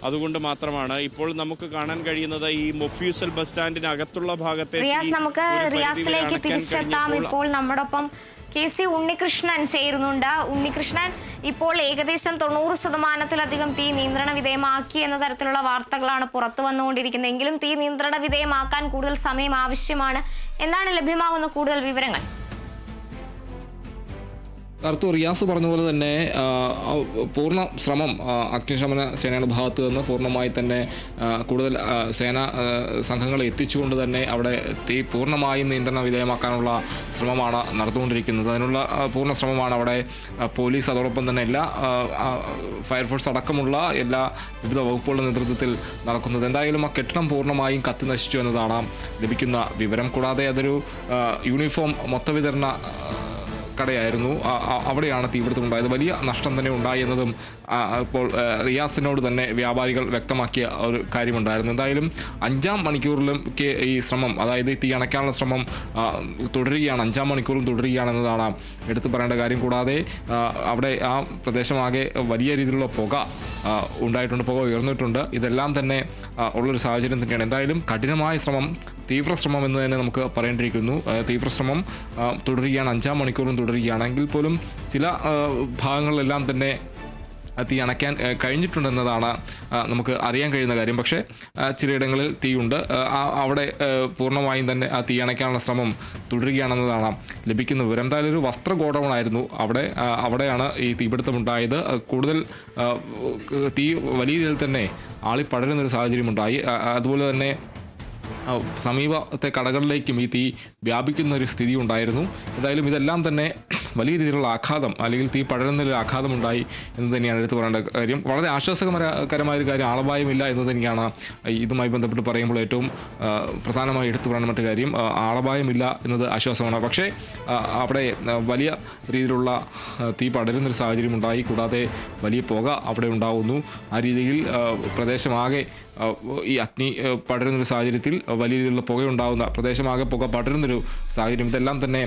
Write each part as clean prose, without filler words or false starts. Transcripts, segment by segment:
അതുകൊണ്ട് മാത്രമാണ് ഇപ്പോൾ നമുക്ക് കാണാൻ കഴിയുന്നത് ഈ മൊഫ്യൂസൽ ബസ് സ്റ്റാൻഡിനകത്തുള്ള ഭാഗത്തെ നമുക്ക് റിയാസിലേക്ക് തിരിച്ചെത്താം. ഇപ്പോൾ നമ്മോടൊപ്പം KC ഉണ്ണികൃഷ്ണൻ ചേരുന്നുണ്ട്. ഉണ്ണികൃഷ്ണൻ, ഇപ്പോൾ ഏകദേശം 90% തീ നിയന്ത്രണ വിധേയമാക്കി എന്ന തരത്തിലുള്ള വാർത്തകളാണ് പുറത്തു വന്നുകൊണ്ടിരിക്കുന്നത്. എങ്കിലും തീ നിയന്ത്രണ വിധേയമാക്കാൻ കൂടുതൽ സമയം ആവശ്യമാണ്. എന്താണ് ലഭ്യമാകുന്ന കൂടുതൽ വിവരങ്ങൾ? റിയാസ് പറഞ്ഞതുപോലെ തന്നെ പൂർണ്ണ ശ്രമം അഗ്നിശമന സേനയുടെ ഭാഗത്തു നിന്ന് പൂർണ്ണമായി തന്നെ കൂടുതൽ സേനാ സംഘങ്ങളെ എത്തിച്ചുകൊണ്ട് തന്നെ അവിടെ തീ പൂർണ്ണമായും നിയന്ത്രണ വിധേയമാക്കാനുള്ള ശ്രമമാണ് നടന്നുകൊണ്ടിരിക്കുന്നത്. അതിനുള്ള പൂർണ്ണ ശ്രമമാണ് അവിടെ പോലീസ്, അതോടൊപ്പം തന്നെ എല്ലാ ഫയർഫോഴ്സ് അടക്കമുള്ള എല്ലാ വിവിധ വകുപ്പുകളുടെ നേതൃത്വത്തിൽ നടക്കുന്നത്. എന്തായാലും ആ കെട്ടിടം പൂർണ്ണമായും കത്തി നശിച്ചു എന്നതാണ് ലഭിക്കുന്ന വിവരം. കൂടാതെ അതൊരു യൂണിഫോം മൊത്തവിതരണ കടയായിരുന്നു. അവിടെയാണ് തീപിടുത്തമുണ്ടായത്. വലിയ നഷ്ടം തന്നെ ഉണ്ടായി എന്നതും ഇപ്പോൾ റിയാസിനോട് തന്നെ വ്യാപാരികൾ വ്യക്തമാക്കിയ ഒരു കാര്യമുണ്ടായിരുന്നു. എന്തായാലും 5-ാം മണിക്കൂറിലും ഈ ശ്രമം, അതായത് തീ അണയ്ക്കാനുള്ള ശ്രമം തുടരുകയാണ്. 5-ാം മണിക്കൂറിലും തുടരുകയാണെന്നതാണ് എടുത്തു പറയേണ്ട കാര്യം. കൂടാതെ അവിടെ ആ പ്രദേശമാകെ വലിയ രീതിയിലുള്ള പുക ഉണ്ടായിട്ടുണ്ട്, പുക ഉയർന്നിട്ടുണ്ട്. ഇതെല്ലാം തന്നെ ഉള്ളൊരു സാഹചര്യം തന്നെയാണ്. എന്തായാലും കഠിനമായ ശ്രമം, തീവ്ര ശ്രമം എന്ന് തന്നെ നമുക്ക് പറയേണ്ടിയിരിക്കുന്നു. തീവ്രശ്രമം തുടരുകയാണ്, 5-ാം മണിക്കൂറും തുടരുകയാണെങ്കിൽ പോലും ചില ഭാഗങ്ങളിലെല്ലാം തന്നെ തീ അണയ്ക്കാൻ കഴിഞ്ഞിട്ടുണ്ടെന്നതാണ് നമുക്ക് അറിയാൻ കഴിയുന്ന കാര്യം. പക്ഷേ ചിലയിടങ്ങളിൽ തീയുണ്ട്. അവിടെ പൂർണ്ണമായും തന്നെ ആ തീ അണയ്ക്കാനുള്ള ശ്രമം തുടരുകയാണെന്നതാണ് ലഭിക്കുന്ന വിവരം. എന്തായാലും ഒരു വസ്ത്ര ഗോഡൗണായിരുന്നു അവിടെയാണ് ഈ തീപിടുത്തമുണ്ടായത്. കൂടുതൽ തീ വലിയ രീതിയിൽ തന്നെ ആളിപ്പടരുന്നൊരു സാഹചര്യമുണ്ടായി. അതുപോലെ തന്നെ സമീപത്തെ കടകളിലേക്കും ഈ തീ വ്യാപിക്കുന്ന ഒരു സ്ഥിതി ഉണ്ടായിരുന്നു. എന്തായാലും ഇതെല്ലാം തന്നെ വലിയ രീതിയിലുള്ള ആഘാതം, അല്ലെങ്കിൽ തീ പടരുന്നൊരു ആഘാതമുണ്ടായി എന്ന് തന്നെയാണ് എടുത്തു പറയേണ്ട കാര്യം. വളരെ ആശ്വാസകരമായൊരു കാര്യം, ആളപായമില്ല എന്ന് തന്നെയാണ് ഇതുമായി ബന്ധപ്പെട്ട് പറയുമ്പോൾ ഏറ്റവും പ്രധാനമായി എടുത്തു പറയേണ്ട മറ്റു കാര്യം. ആളപായമില്ല എന്നത് ആശ്വാസമാണ്. പക്ഷേ അവിടെ വലിയ രീതിയിലുള്ള തീ പടരുന്നൊരു സാഹചര്യം ഉണ്ടായി. കൂടാതെ വലിയ പുക അവിടെ ഉണ്ടാവുന്നു. ആ രീതിയിൽ പ്രദേശമാകെ ഈ അഗ്നി പടരുന്നൊരു സാഹചര്യത്തിൽ വലിയ രീതിയിലുള്ള പുകയുണ്ടാകുന്ന, പ്രദേശമാകെ പുക പടരുന്നൊരു സാഹചര്യം, ഇതെല്ലാം തന്നെ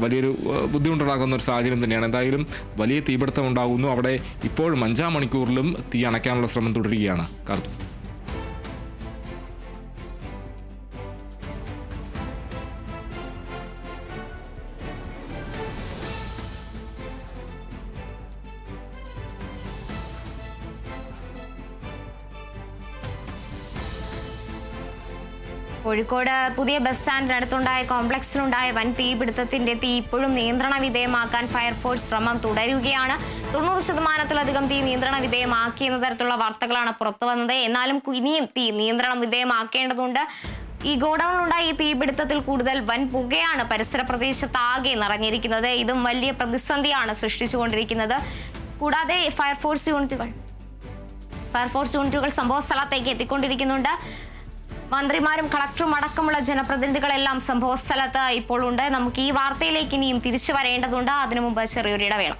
വലിയൊരു ബുദ്ധിമുട്ടുണ്ടാകുന്ന ഒരു സാഹചര്യം തന്നെയാണ്. എന്തായാലും വലിയ തീപിടുത്തം ഉണ്ടാകുന്നു. അവിടെ ഇപ്പോഴും 5-ാം മണിക്കൂറിലും തീ അണയ്ക്കാനുള്ള ശ്രമം തുടരുകയാണ്. കാർത്തു. കോഴിക്കോട് പുതിയ ബസ് സ്റ്റാൻഡിനടുത്തുണ്ടായ കോംപ്ലക്സിലുണ്ടായ വൻ തീപിടുത്തത്തിന്റെ തീ ഇപ്പോഴും നിയന്ത്രണ വിധേയമാക്കാൻ ഫയർഫോഴ്സ് ശ്രമം തുടരുകയാണ്. 90%-ലധികം തീ നിയന്ത്രണ വിധേയമാക്കി എന്ന തരത്തിലുള്ള വാർത്തകളാണ് പുറത്തു വന്നത്. എന്നാലും ഇനിയും തീ നിയന്ത്രണം വിധേയമാക്കേണ്ടതുണ്ട്. ഈ ഗോഡൌണിലുണ്ടായ ഈ തീപിടുത്തത്തിൽ കൂടുതൽ വൻ പുകയാണ് പരിസര പ്രദേശത്താകെ നിറഞ്ഞിരിക്കുന്നത്. ഇതും വലിയ പ്രതിസന്ധിയാണ് സൃഷ്ടിച്ചുകൊണ്ടിരിക്കുന്നത്. കൂടാതെ ഫയർഫോഴ്സ് യൂണിറ്റുകൾ സംഭവ സ്ഥലത്തേക്ക് എത്തിക്കൊണ്ടിരിക്കുന്നുണ്ട്. മന്ത്രിമാരും കളക്ടറും അടക്കമുള്ള ജനപ്രതിനിധികളെല്ലാം സംഭവ സ്ഥലത്ത് ഇപ്പോൾ ഉണ്ട്. നമുക്ക് ഈ വാർത്തയിലേക്ക് ഇനിയും തിരിച്ചു വരേണ്ടതുണ്ട്. അതിനു മുമ്പ് ചെറിയൊരു ഇടവേള.